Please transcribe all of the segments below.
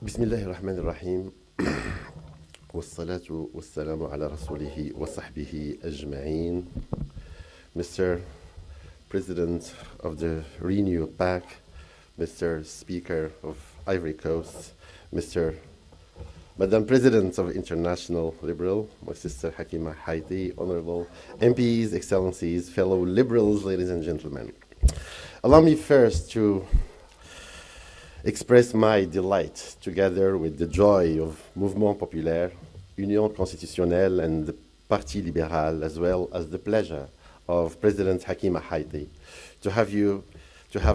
بسم الله الرحمن الرحيم والصلاة والسلام على رسوله وصحبه أجمعين. Mr. President of the Renew PAC, Mr. Speaker of Ivory Coast, Madam President of International Liberal, my sister Hakima Haiti, Honorable MPs, Excellencies, fellow Liberals, ladies and gentlemen. Allow me first to express my delight, together with the joy of Mouvement Populaire, Union Constitutionnelle, and the Parti Libéral, as well as the pleasure of President Hakima Haiti, to have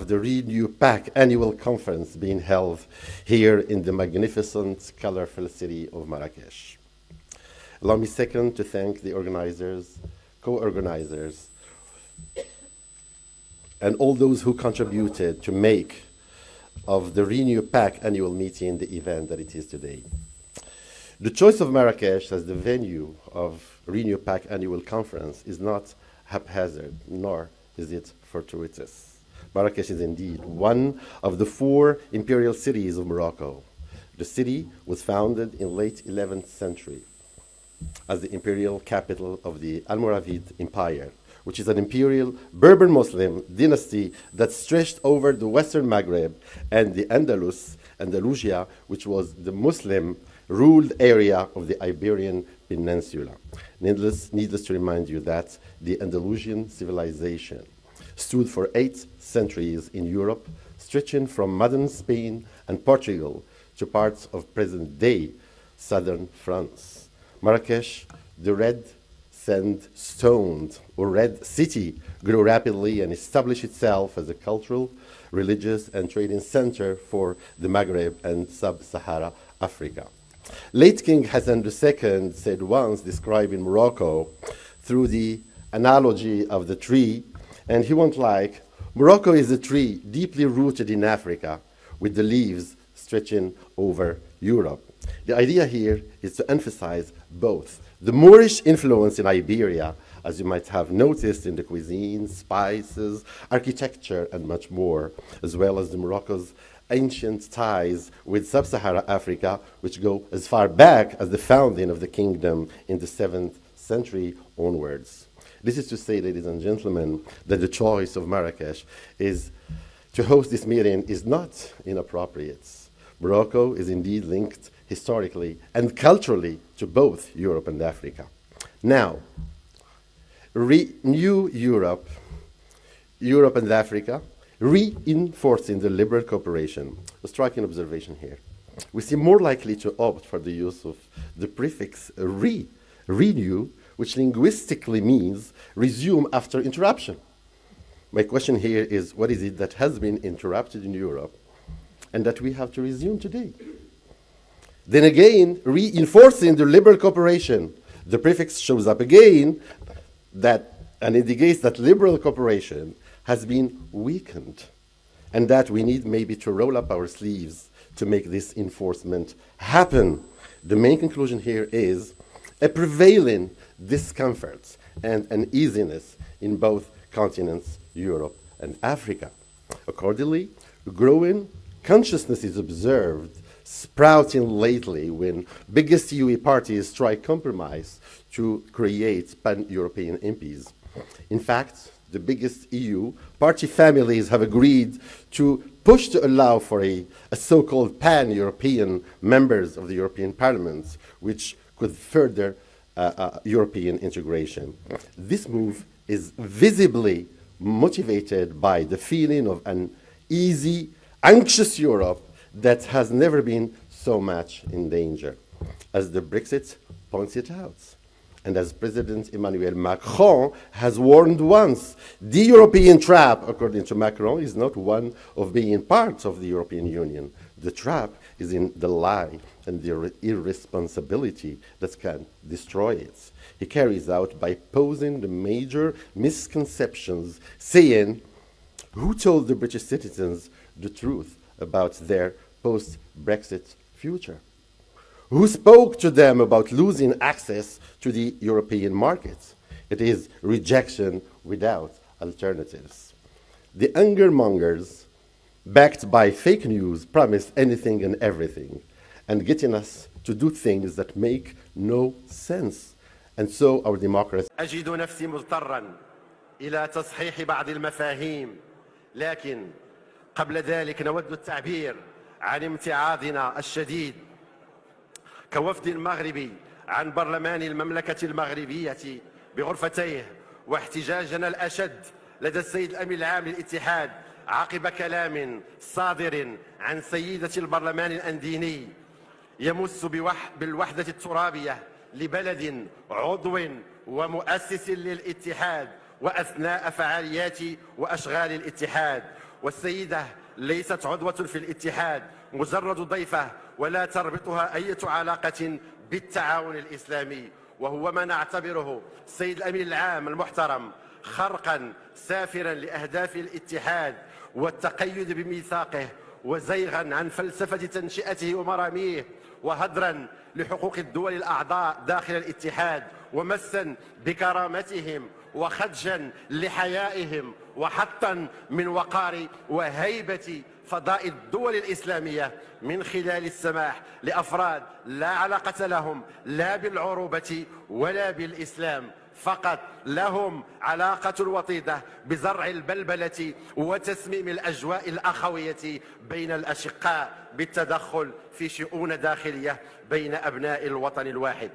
the Renew PAC annual conference being held here in the magnificent, colorful city of Marrakesh. Allow me second to thank the organizers, co-organizers, and all those who contributed to make of the Renew PAC annual meeting the event that it is today. The choice of Marrakesh as the venue of Renew PAC annual conference is not haphazard, nor is it fortuitous. Marrakesh is indeed one of the 4 imperial cities of Morocco. The city was founded in late 11th century as the imperial capital of the Almoravid Empire, which is an imperial Berber Muslim dynasty that stretched over the Western Maghreb and the Andalusia, which was the Muslim-ruled area of the Iberian Peninsula. Needless to remind you that the Andalusian civilization stood for 8 centuries in Europe, stretching from modern Spain and Portugal to parts of present-day southern France. Marrakesh, the red sandstone or red city, grew rapidly and established itself as a cultural, religious, and trading center for the Maghreb and sub-Sahara Africa. Late King Hassan II said once, describing Morocco through the analogy of the tree, and he went like, Morocco is a tree deeply rooted in Africa with the leaves stretching over Europe. The idea here is to emphasize both the Moorish influence in Iberia, as you might have noticed in the cuisine, spices, architecture, and much more, as well as the Morocco's ancient ties with sub-Sahara Africa, which go as far back as the founding of the kingdom in the 7th century onwards. This is to say, ladies and gentlemen, that the choice of Marrakesh is to host this meeting is not inappropriate. Morocco is indeed linked historically and culturally to both Europe and Africa. Now, Renew Europe and Africa, reinforcing the liberal cooperation. A striking observation here. We seem more likely to opt for the use of the prefix renew, which linguistically means resume after interruption. My question here is, what is it that has been interrupted in Europe and that we have to resume today? Then again, reinforcing the liberal cooperation. The prefix shows up again, and indicates that liberal cooperation has been weakened, and that we need maybe to roll up our sleeves to make this enforcement happen. The main conclusion here is a prevailing discomfort and uneasiness in both continents, Europe and Africa. Accordingly, growing consciousness is observed sprouting lately when biggest UE parties strike compromise to create pan-European MPs. In fact, the biggest EU party families have agreed to push to allow for a so-called pan-European members of the European Parliament, which could further European integration. This move is visibly motivated by the feeling of an easy, anxious Europe that has never been so much in danger, as the Brexit points it out. And as President Emmanuel Macron has warned once, the European trap, according to Macron, is not one of being part of the European Union. The trap is in the lie and the irresponsibility that can destroy it. He carries out by posing the major misconceptions, saying, who told the British citizens the truth about their post-Brexit future? Who spoke to them about losing access to the European markets? It is rejection without alternatives. The angermongers, backed by fake news, promise anything and everything. and getting us to do things that make no sense. And so our democracy. أجد نفسي مضطرا إلى تصحيح بعض المفاهيم، لكن قبل ذلك نود التعبير عن امتعاضنا الشديد كوفد مغربي عن برلمان المملكة المغربية بغرفتيه، واحتجاجنا الأشد لدى السيد الأمين العام للاتحاد عقب كلام صادر عن سيدة البرلمان الأنديني يمس بالوحدة الترابية لبلد عضو ومؤسس للاتحاد وأثناء فعاليات وأشغال الاتحاد. والسيدة ليست عضوة في الاتحاد، مجرد ضيفة ولا تربطها أي علاقة بالتعاون الإسلامي، وهو ما نعتبره السيد الأمين العام المحترم خرقا سافرا لأهداف الاتحاد والتقيد بميثاقه، وزيغا عن فلسفة تنشئته ومراميه، وهدرا لحقوق الدول الأعضاء داخل الاتحاد، ومسا بكرامتهم وخدشا لحيائهم، وحطا من وقار وهيبة فضاء الدول الإسلامية من خلال السماح لأفراد لا علاقة لهم لا بالعروبة ولا بالإسلام، فقط لهم علاقة وطيدة بزرع البلبلة وتسميم الأجواء الأخوية بين الأشقاء بالتدخل في شؤون داخلية بين أبناء الوطن الواحد.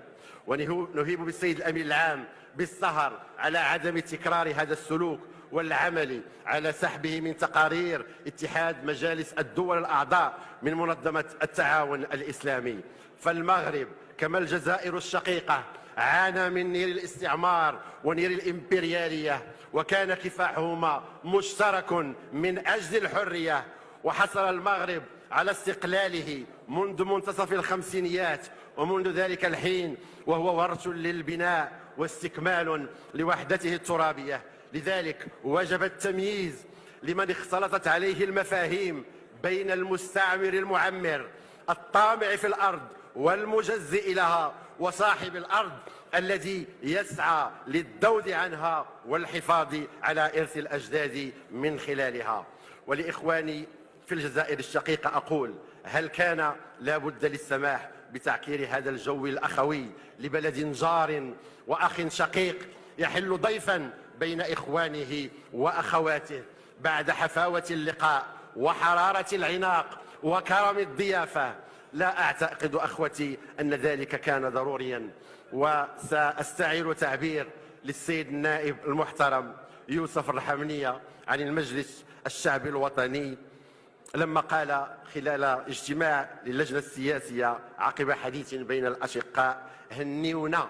ونهيب بالسيد الأمين العام بالسهر على عدم تكرار هذا السلوك والعمل على سحبه من تقارير اتحاد مجالس الدول الأعضاء من منظمة التعاون الإسلامي. فالمغرب كما الجزائر الشقيقة عانى من نير الاستعمار ونير الإمبريالية، وكان كفاحهما مشترك من أجل الحرية، وحصل المغرب على استقلاله منذ منتصف الخمسينيات، ومنذ ذلك الحين وهو ورش للبناء واستكمال لوحدته الترابية. لذلك وجب التمييز لمن اختلطت عليه المفاهيم بين المستعمر المعمر الطامع في الأرض والمجزئ لها، وصاحب الأرض الذي يسعى للذود عنها والحفاظ على إرث الأجداد من خلالها. ولإخواني في الجزائر الشقيقة أقول: هل كان لا بد للسماح بتعكير هذا الجو الأخوي لبلد جار وأخ شقيق يحل ضيفا بين إخوانه وأخواته بعد حفاوة اللقاء وحرارة العناق وكرم الضيافة؟ لا أعتقد أخوتي أن ذلك كان ضروريا. وسأستعير تعبير للسيد النائب المحترم يوسف الرحمنية عن المجلس الشعبي الوطني لما قال خلال اجتماع للجنة السياسية عقب حديث بين الأشقاء: هنيونا.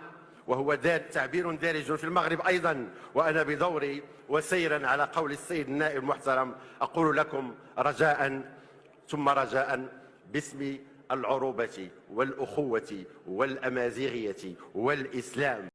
وهو تعبير دارج في المغرب أيضا، وأنا بدوري وسيرا على قول السيد النائب المحترم أقول لكم رجاء ثم رجاء باسم العروبة والأخوة والأمازيغية والإسلام.